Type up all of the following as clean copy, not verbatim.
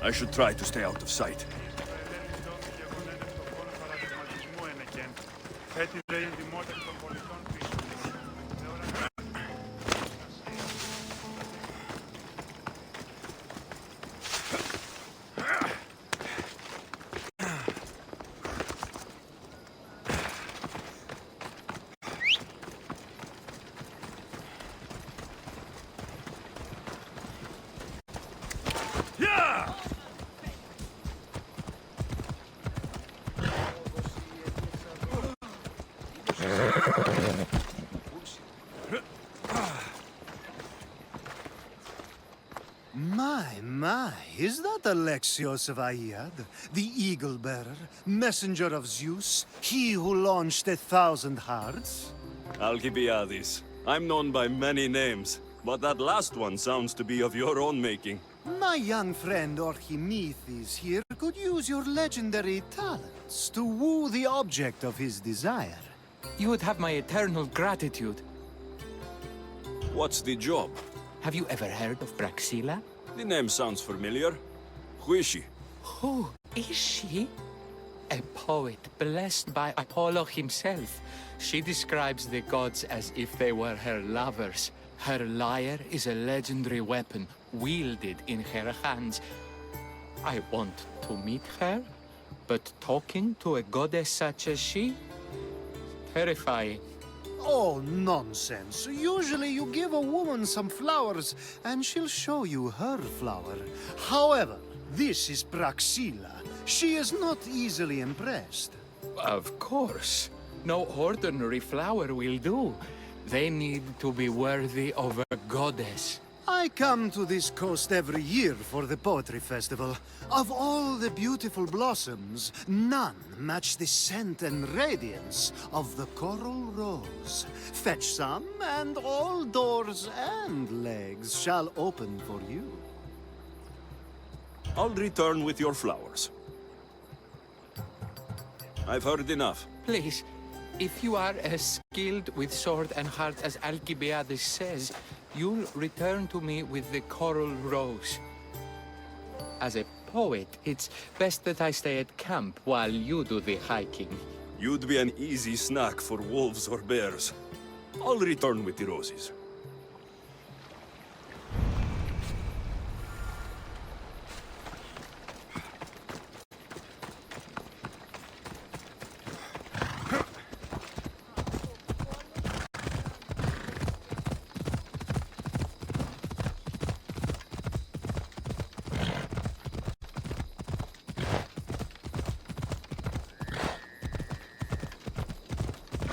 I should try to stay out of sight. My, is that Alexios of Aiad, the Eagle-Bearer, messenger of Zeus, he who launched 1,000 hearts? Alcibiades. I'm known by many names, but that last one sounds to be of your own making. My young friend Archimedes here could use your legendary talents to woo the object of his desire. You would have my eternal gratitude. What's the job? Have you ever heard of Praxilla? The name sounds familiar. Who is she? Who is she? A poet blessed by Apollo himself. She describes the gods as if they were her lovers. Her lyre is a legendary weapon, wielded in her hands. I want to meet her, but talking to a goddess such as she? Terrifying. Oh, nonsense. Usually you give a woman some flowers, and she'll show you her flower. However, this is Praxilla. She is not easily impressed. Of course. No ordinary flower will do. They need to be worthy of a goddess. I come to this coast every year for the Poetry Festival. Of all the beautiful blossoms, none match the scent and radiance of the coral rose. Fetch some, and all doors and legs shall open for you. I'll return with your flowers. I've heard enough. Please, if you are as skilled with sword and heart as Alcibiades says, you'll return to me with the coral rose. As a poet, it's best that I stay at camp while you do the hiking. You'd be an easy snack for wolves or bears. I'll return with the roses.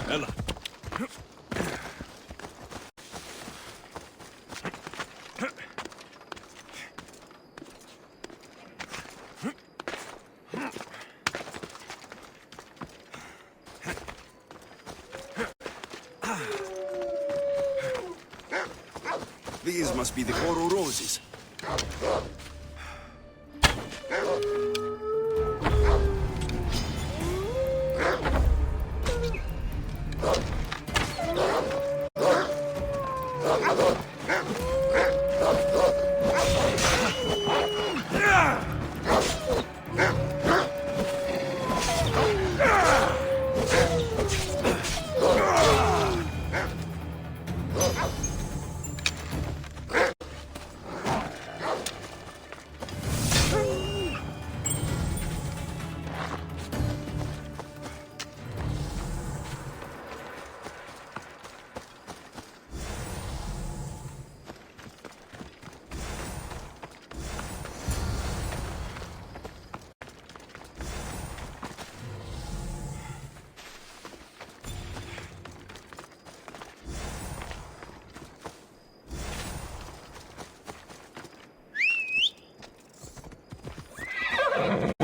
Ella. These must be the coral roses.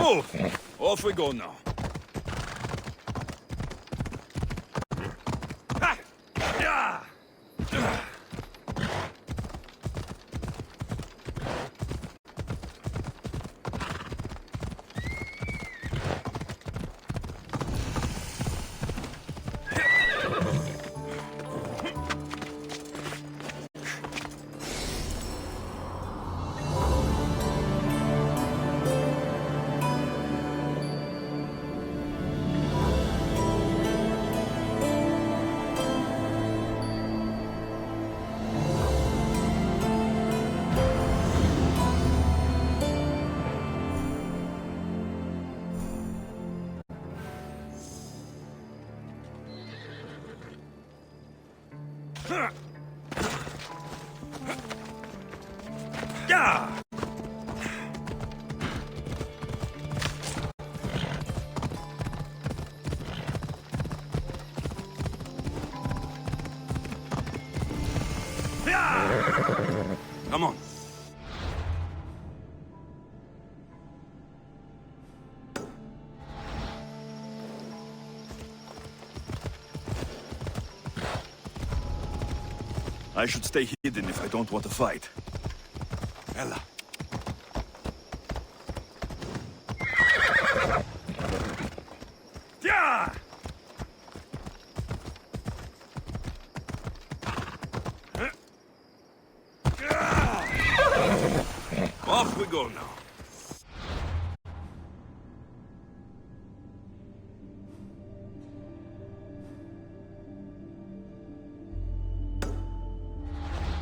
Oh, off we go now. Ha! Yeah! Yeah! Come on. I should stay hidden if I don't want to fight. Ella. Yeah! Off we go now.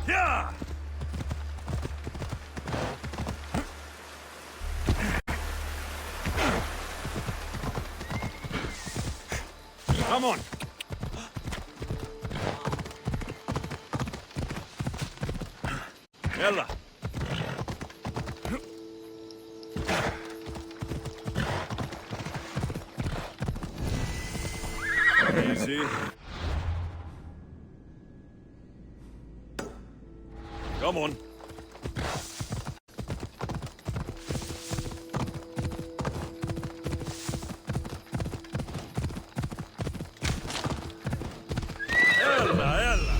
Yeah! Come on. Ella. Easy. Come on. Ella, Ella.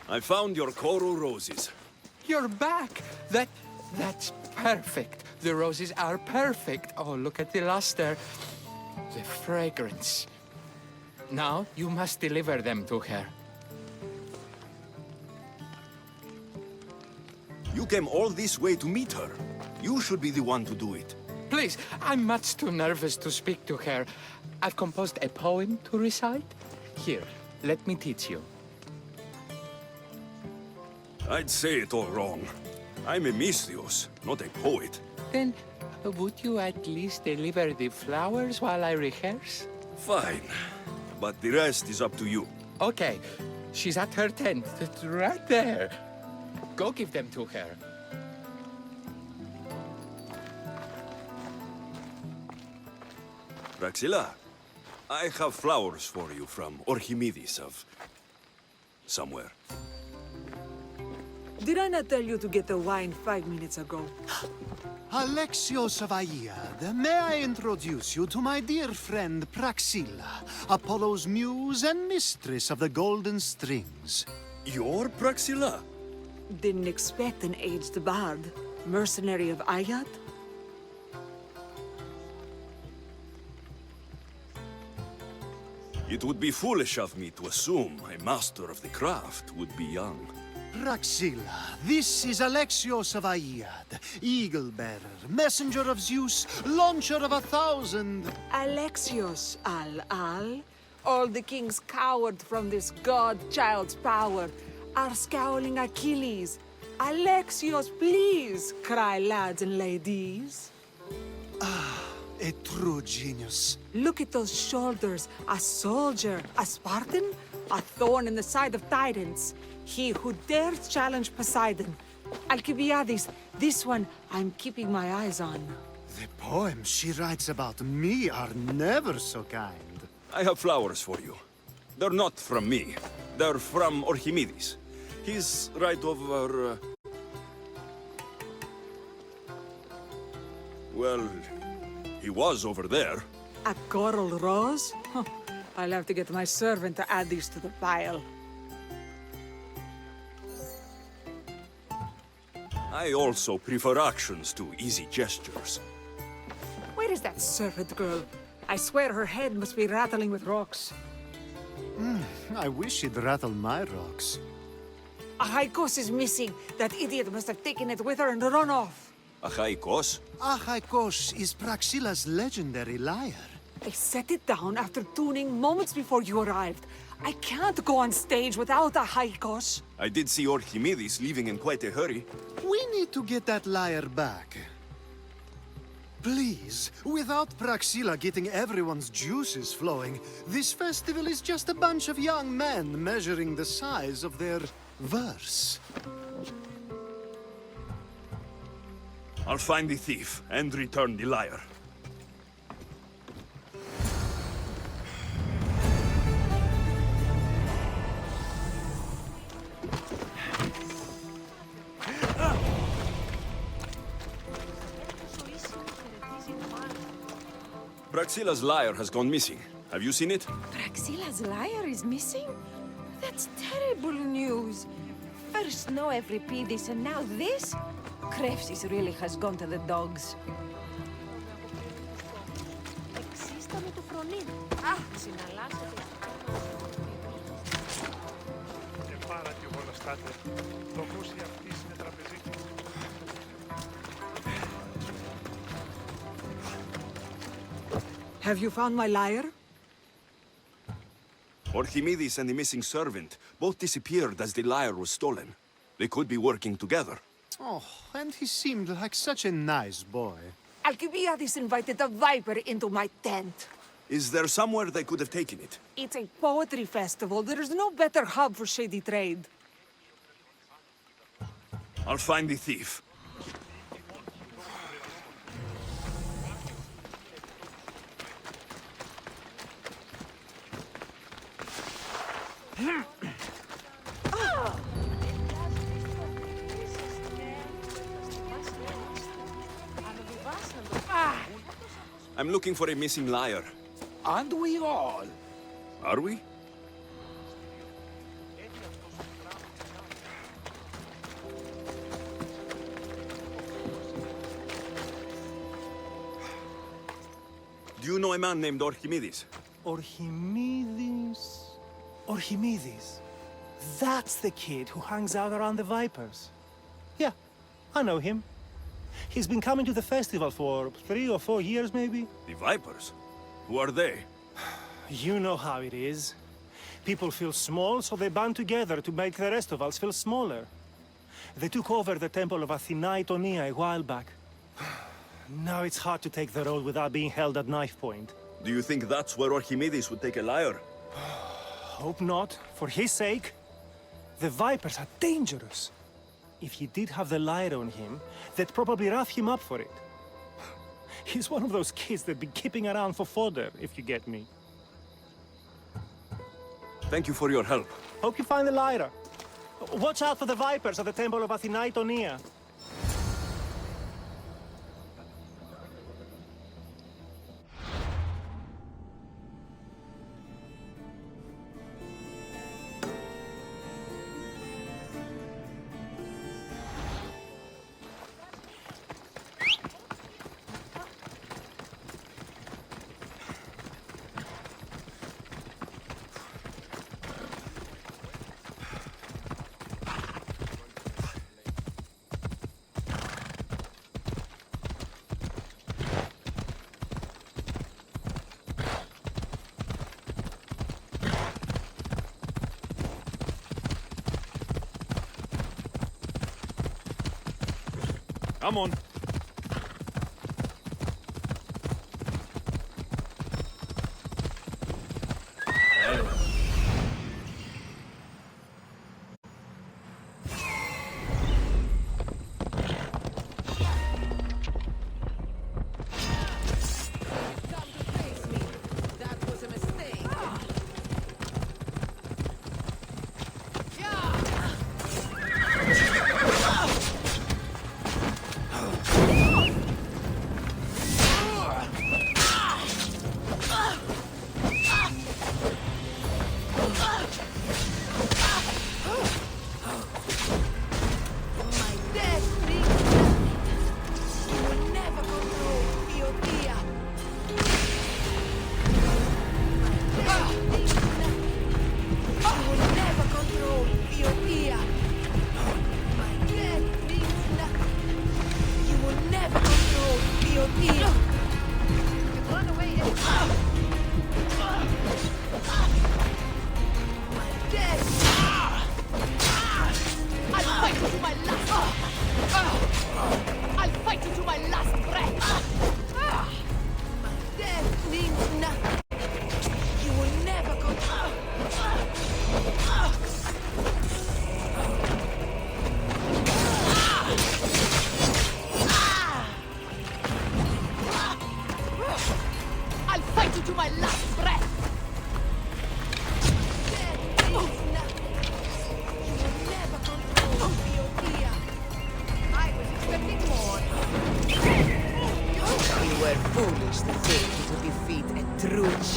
I found your coral roses. You're back! That's perfect. The roses are perfect. Oh, look at the luster. The fragrance. Now, you must deliver them to her. You came all this way to meet her. You should be the one to do it. Please, I'm much too nervous to speak to her. I've composed a poem to recite. Here, let me teach you. I'd say it all wrong. I'm a Misthios, not a poet. Then, would you at least deliver the flowers while I rehearse? Fine. But the rest is up to you. Okay, she's at her tent. It's right there. Go give them to her. Praxilla, I have flowers for you from Orchimedes of... somewhere. Did I not tell you to get the wine 5 minutes ago? Alexios of Aiad, may I introduce you to my dear friend Praxilla, Apollo's muse and mistress of the golden strings. You're Praxilla? Didn't expect an aged bard. Mercenary of Ayat? It would be foolish of me to assume a master of the craft would be young. Praxilla, this is Alexios of Aiad, eagle-bearer, messenger of Zeus, launcher of 1,000... Alexios, Al. All the kings cowered from this god-child's power. Are scowling Achilles. Alexios, please, cry lads and ladies. A true genius. Look at those shoulders. A soldier, a Spartan, a thorn in the side of titans. He who dares challenge Poseidon. Alcibiades, this one I'm keeping my eyes on. The poems she writes about me are never so kind. I have flowers for you. They're not from me. They're from Orchimedes. He's right over... Well, he was over there. A coral rose? Huh. I'll have to get my servant to add these to the pile. I also prefer actions to easy gestures. Where is that servant girl? I swear her head must be rattling with rocks. I wish she'd rattle my rocks. Achaikos is missing. That idiot must have taken it with her and run off. Achaikos? Achaikos is Praxilla's legendary lyre. I set it down after tuning moments before you arrived. I can't go on stage without Achaikos. I did see Orchimedes leaving in quite a hurry. We need to get that lyre back. Please, without Praxilla getting everyone's juices flowing, this festival is just a bunch of young men measuring the size of their verse. I'll find the thief and return the lyre. Praxilla's lyre has gone missing. Have you seen it? Praxilla's lyre is missing? That's terrible news. First no Euripides and now this? Krefsis really has gone to the dogs. Have you found my lyre? Orchimedes and the missing servant both disappeared as the lyre was stolen. They could be working together. Oh, and he seemed like such a nice boy. Alcibiades invited a viper into my tent. Is there somewhere they could have taken it? It's a poetry festival. There's no better hub for shady trade. I'll find the thief. I'm looking for a missing lyre. And we all. Are we? Do you know a man named Archimedes? Archimedes. Archimedes. That's the kid who hangs out around the Vipers. Yeah, I know him. He's been coming to the festival for 3 or 4 years, maybe. The Vipers? Who are they? You know how it is. People feel small, so they band together to make the rest of us feel smaller. They took over the temple of Athena Itonia a while back. Now it's hard to take the road without being held at knife point. Do you think that's where Archimedes would take a lyre? Hope not, for his sake. The Vipers are dangerous. If he did have the Lyre on him, they'd probably rough him up for it. He's one of those kids that'd be keeping around for fodder, if you get me. Thank you for your help. Hope you find the Lyre. Watch out for the Vipers at the temple of Athena Itonia. Come on.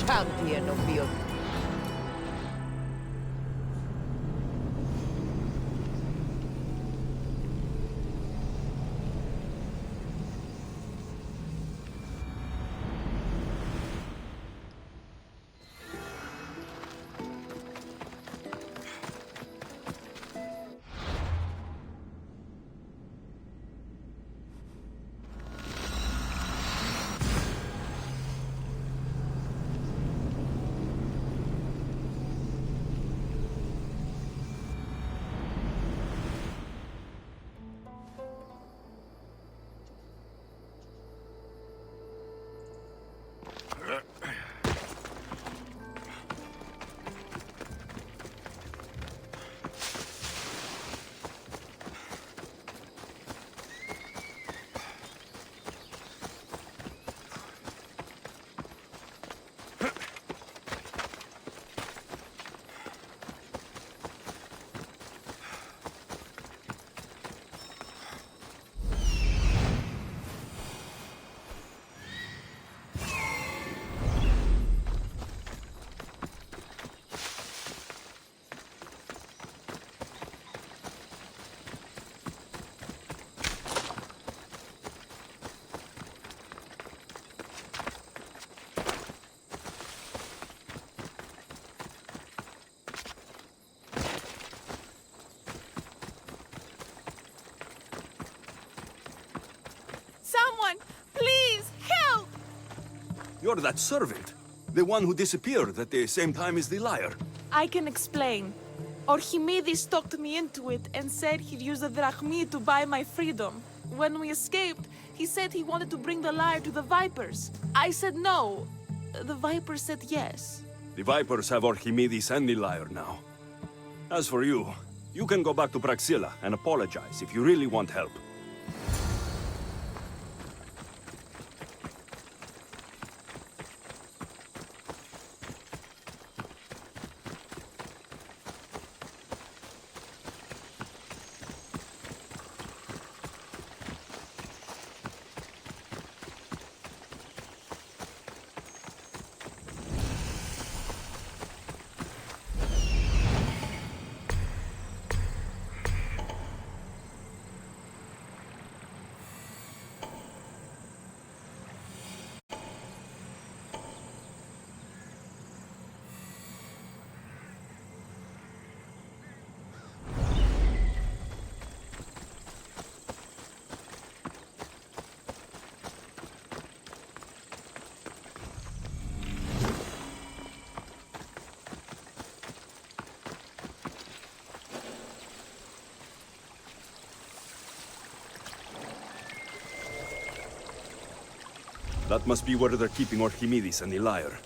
Champion of the Odyssey. You're that servant. The one who disappeared at the same time as the Lyre. I can explain. Archimedes talked me into it and said he'd use the drachmi to buy my freedom. When we escaped, he said he wanted to bring the lyre to the Vipers. I said no. The Vipers said yes. The Vipers have Archimedes and the Lyre now. As for you, you can go back to Praxilla and apologize if you really want help. That must be where they're keeping Archimedes and the Lyre.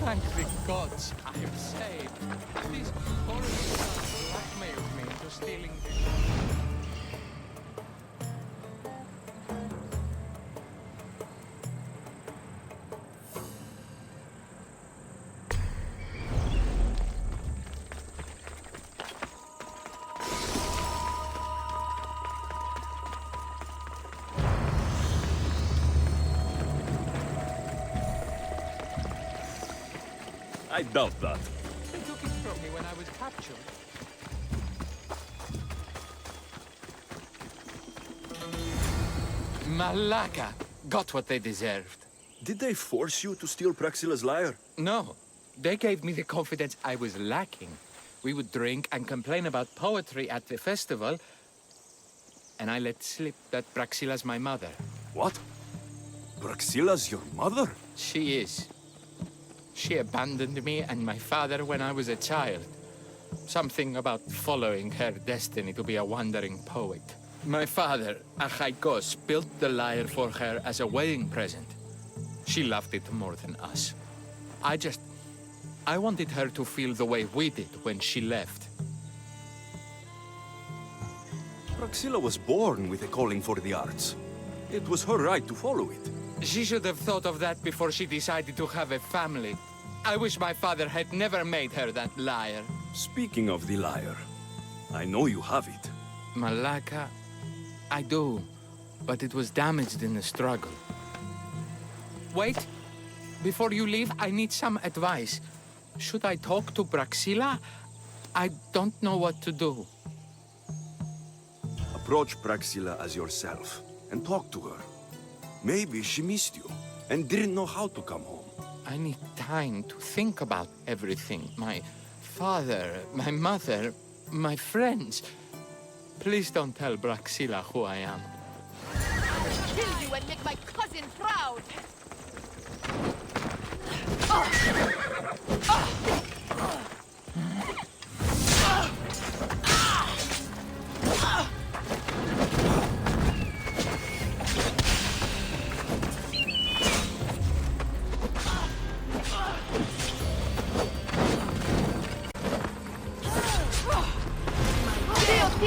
Thank the gods I am saved. These horrible sons blackmailed me into stealing this. I doubt that. They took it from me when I was captured. Malaka got what they deserved. Did they force you to steal Praxilla's lyre? No, they gave me the confidence I was lacking. We would drink and complain about poetry at the festival, and I let slip that Praxilla's my mother. What? Praxilla's your mother? She is. She abandoned me and my father when I was a child. Something about following her destiny to be a wandering poet. My father, Achaikos, built the lyre for her as a wedding present. She loved it more than us. I wanted her to feel the way we did when she left. Praxilla was born with a calling for the arts. It was her right to follow it. She should have thought of that before she decided to have a family. I wish my father had never made her that lyre. Speaking of the lyre, I know you have it. Malaka, I do, but it was damaged in the struggle. Wait, before you leave, I need some advice. Should I talk to Praxilla? I don't know what to do. Approach Praxilla as yourself and talk to her. Maybe she missed you and didn't know how to come home. I need time to think about everything. My father, my mother, my friends. Please don't tell Praxilla who I am. Kill you and make my cousin proud!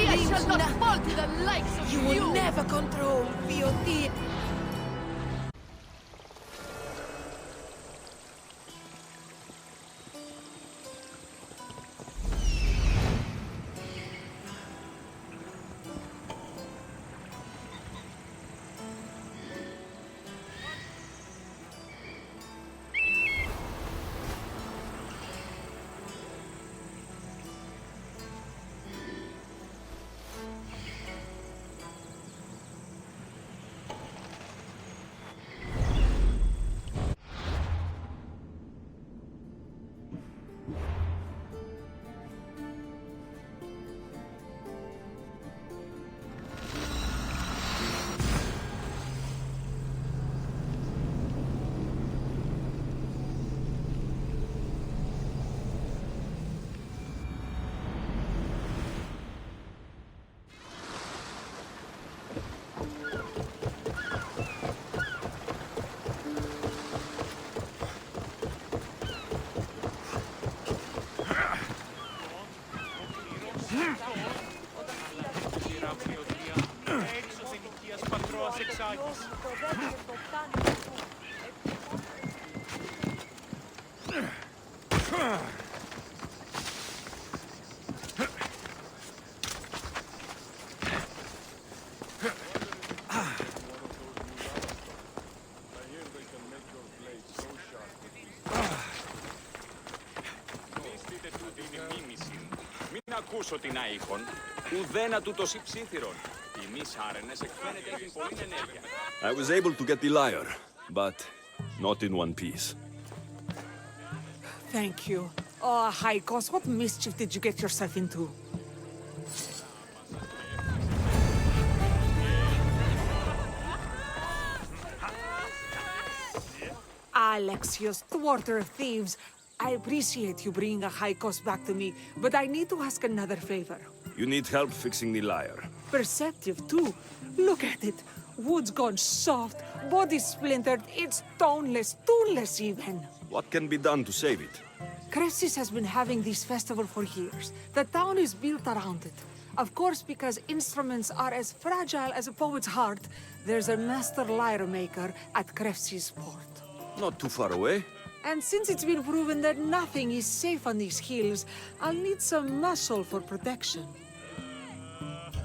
I shall not fall to the likes of you! You will never control Beauty. Ακούσω την άϊχον, ουδένα τούτος υψίθυρον. Οι μη σάρενες εκφαίνεται έχουν πολλήν ενέργεια. I was able to get the lyre, but not in one piece. Thank you. Oh, Haikos, what mischief did you get yourself into? Alexios, thwarter of thieves. I appreciate you bringing a Haikos back to me, but I need to ask another favor. You need help fixing the lyre. Perceptive, too. Look at it. Wood's gone soft, body splintered, it's toneless, tuneless even. What can be done to save it? Cressis has been having this festival for years. The town is built around it. Of course, because instruments are as fragile as a poet's heart, there's a master lyre maker at Cressis port. Not too far away. And since it's been proven that nothing is safe on these hills, I'll need some muscle for protection.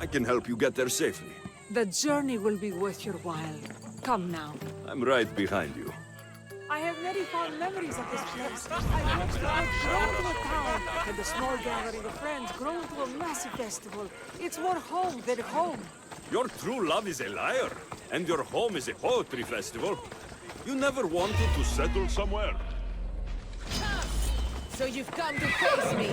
I can help you get there safely. The journey will be worth your while. Come now. I'm right behind you. I have very fond memories of this place. I watched the earth grow into a town, and the small gathering of friends grow into a massive festival. It's more home than home. Your true love is a lyre, and your home is a poetry festival. You never wanted to settle somewhere. So you've come to face me.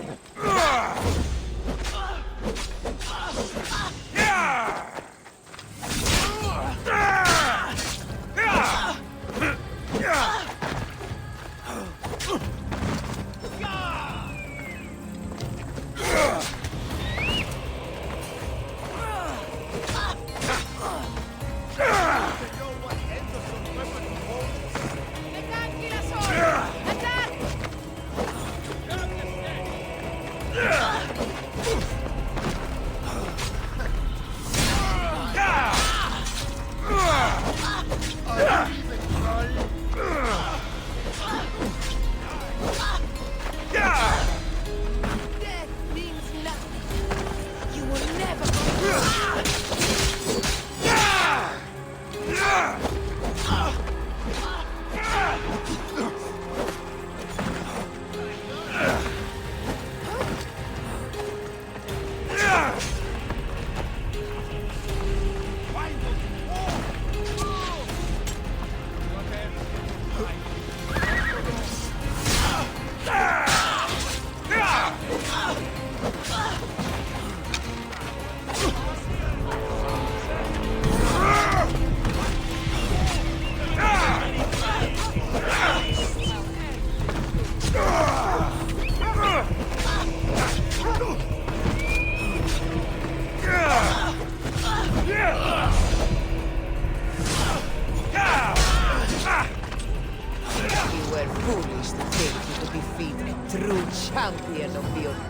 Death means nothing. You will never You were foolish to think you could defeat a true champion of the Odyssey.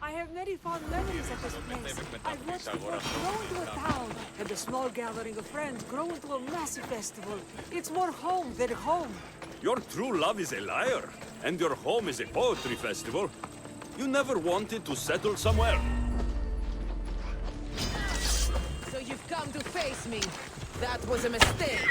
I have very fond memories of this place. I watched the earth grow into a town, and the small gathering of friends grow into a massive festival. It's more home than home. Your true love is a lyre, and your home is a poetry festival. You never wanted to settle somewhere. So you've come to face me. That was a mistake.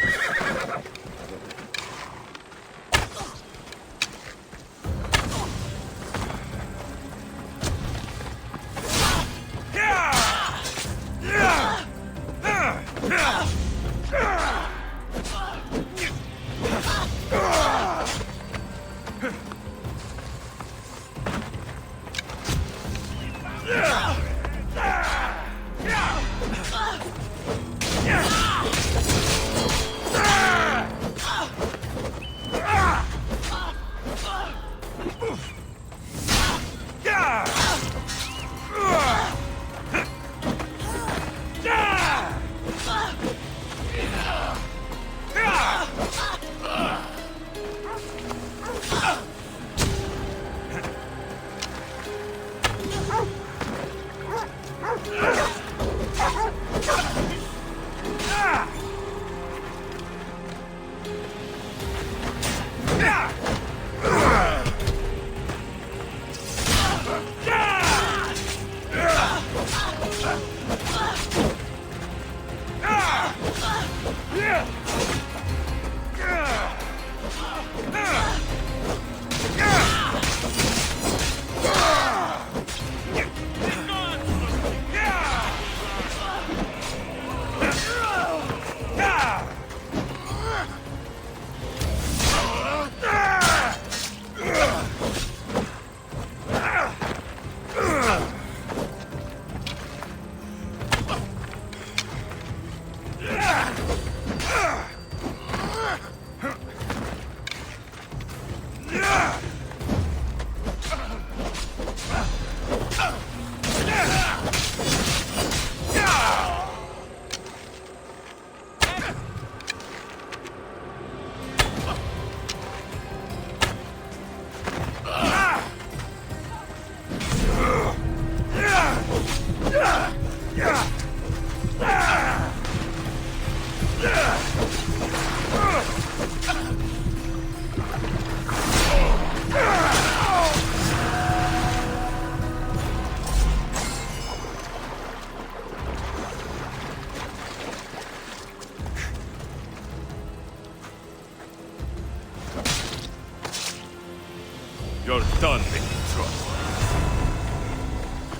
You're done making trouble.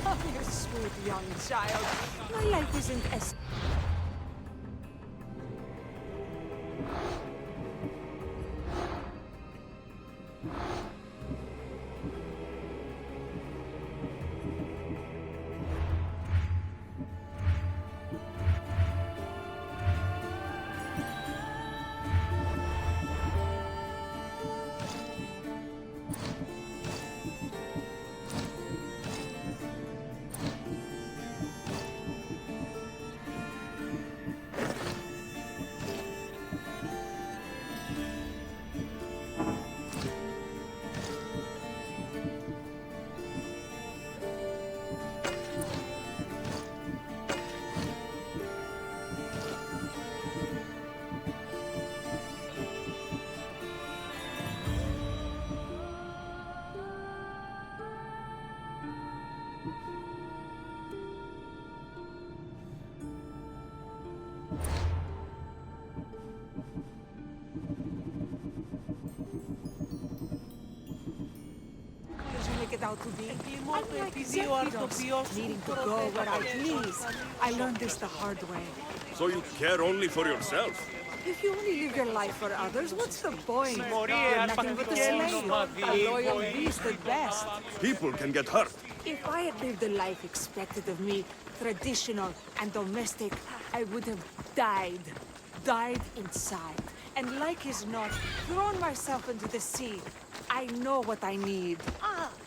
Oh, you sweet young child. My life isn't as... Make it out to be. Unlike Zephyros, needing to go where I please. I learned this the hard way. So you care only for yourself? If you only live your life for others, what's the point? You're nothing but a slave, a loyal beast at best. People can get hurt. If I had lived the life expected of me, traditional and domestic, I would have died. Died inside. And like as not, thrown myself into the sea. I know what I need.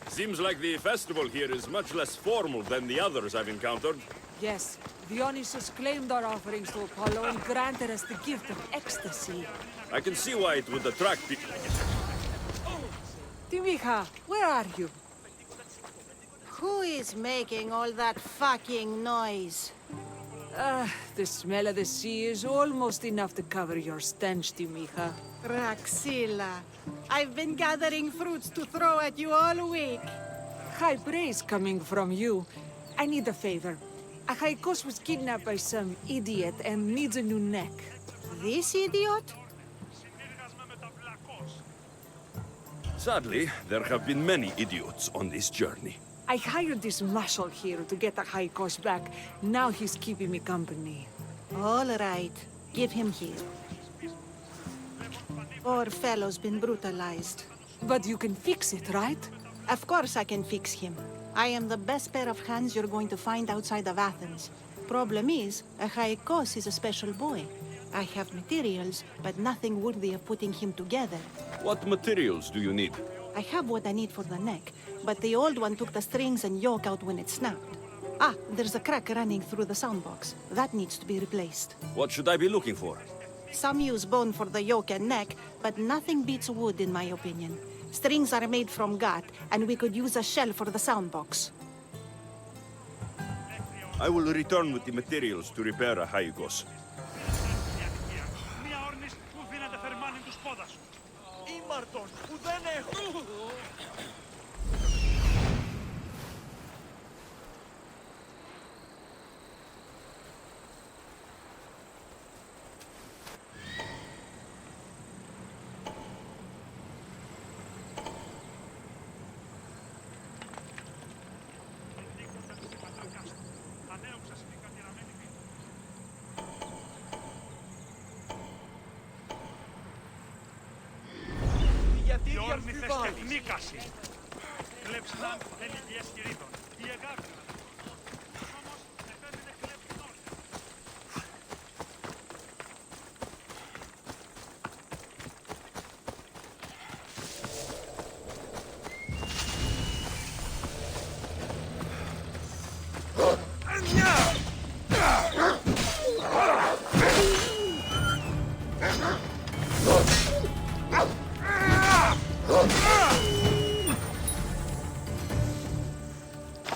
Seems like the festival here is much less formal than the others I've encountered. Yes, Dionysus claimed our offerings to Apollo and granted us the gift of ecstasy. I can see why it would attract people. Timiha, where are you? Who is making all that fucking noise? The smell of the sea is almost enough to cover your stench, Timiha. Praxilla, I've been gathering fruits to throw at you all week. High praise coming from you. I need a favor. Achaikos was kidnapped by some idiot and needs a new neck. This idiot? Sadly, there have been many idiots on this journey. I hired this muscle here to get Achaikos back. Now he's keeping me company. All right, give him here. Poor fellow's been brutalized. But you can fix it, right? Of course I can fix him. I am the best pair of hands you're going to find outside of Athens. Problem is, Achaikos is a special boy. I have materials, but nothing worthy of putting him together. What materials do you need? I have what I need for the neck, but the old one took the strings and yoke out when it snapped. Ah, there's a crack running through the soundbox. That needs to be replaced. What should I be looking for? Some use bone for the yoke and neck, but nothing beats wood in my opinion. Strings are made from gut, and we could use a shell for the soundbox. I will return with the materials to repair a Haikos.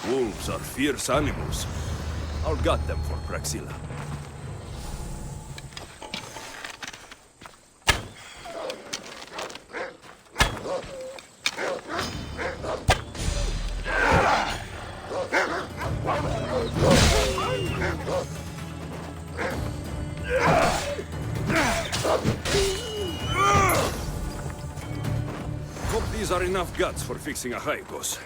Wolves are fierce animals. I'll gut them for Praxilla. Hope these are enough guts for fixing a Haikos.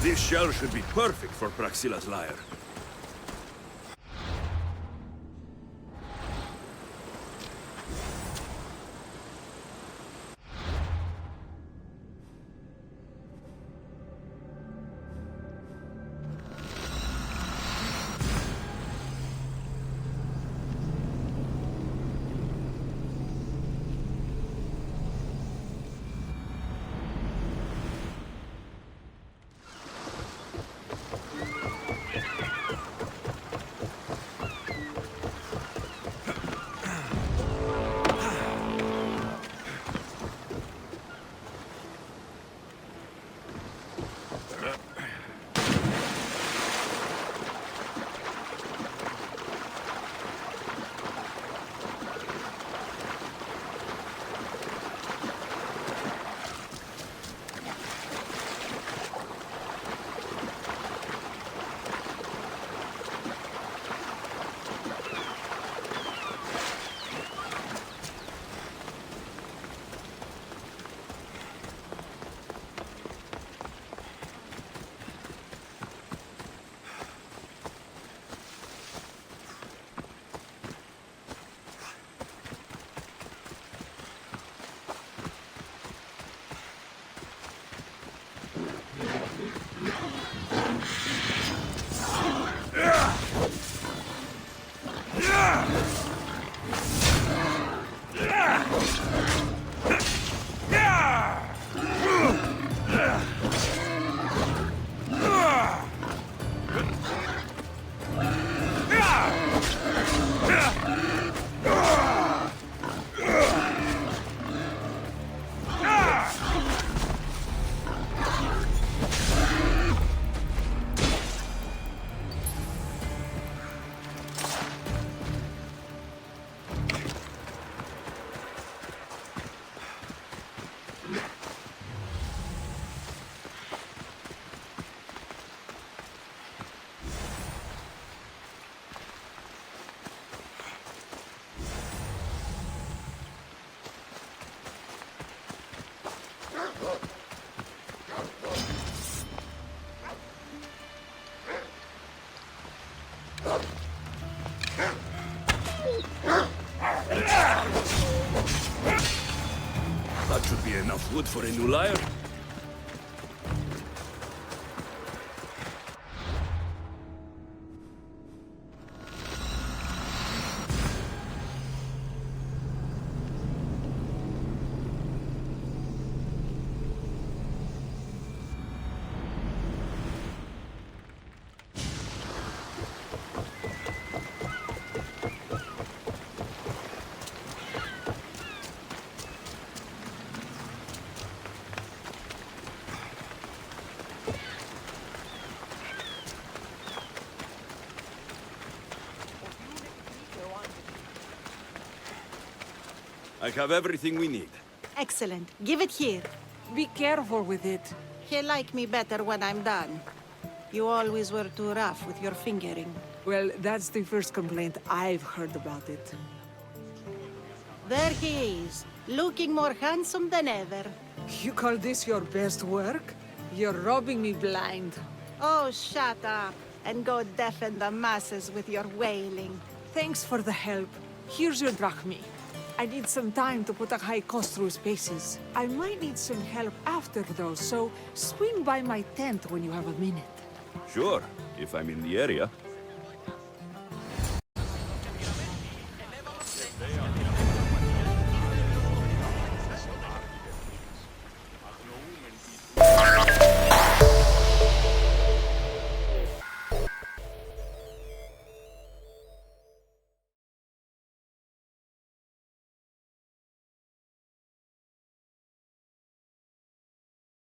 This shell should be perfect for Praxilla's lyre. That should be enough wood for a new lyre. I have everything we need. Excellent. Give it here. Be careful with it. He'll like me better when I'm done. You always were too rough with your fingering. Well, that's the first complaint I've heard about it. There he is, looking more handsome than ever. You call this your best work? You're robbing me blind. Oh, shut up and go deafen the masses with your wailing. Thanks for the help. Here's your drachmi. I need some time to put a high cost through spaces. I might need some help after though, so swing by my tent when you have a minute. Sure, if I'm in the area.